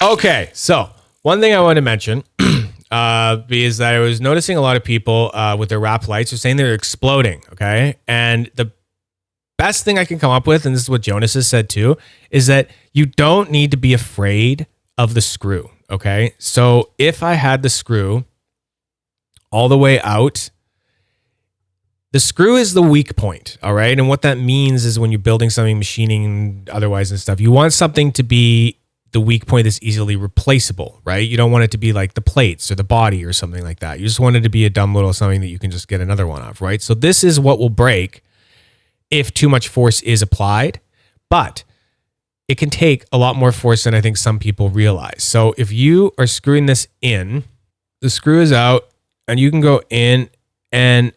Okay, so one thing I want to mention is that I was noticing a lot of people with their Rapt Lites are saying they're exploding, okay? And the best thing I can come up with, and this is what Jonas has said too, is that you don't need to be afraid of the screw, okay? So if I had the screw all the way out, the screw is the weak point, all right? And what that means is when you're building something, machining, otherwise and stuff, you want something to be the weak point that's easily replaceable, right? You don't want it to be like the plates or the body or something like that. You just want it to be a dumb little something that you can just get another one of, right? So this is what will break if too much force is applied, but it can take a lot more force than I think some people realize. So if you are screwing this in, the screw is out and you can go in, and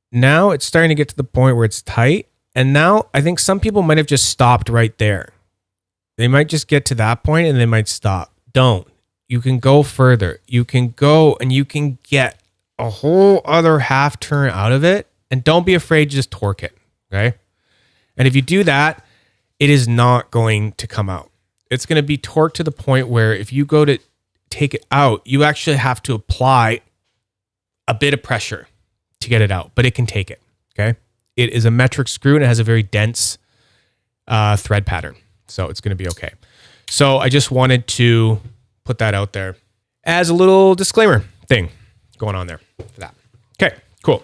now it's starting to get to the point where it's tight. And now I think some people might have just stopped right there. They might just get to that point and they might stop. Don't. You can go further. You can go and you can get a whole other half turn out of it. And don't be afraid to just torque it. Okay. And if you do that, it is not going to come out. It's going to be torqued to the point where if you go to take it out, you actually have to apply a bit of pressure to get it out, but it can take it. Okay. It is a metric screw and it has a very dense thread pattern. So it's going to be okay. So I just wanted to put that out there as a little disclaimer thing going on there for that. Okay, cool.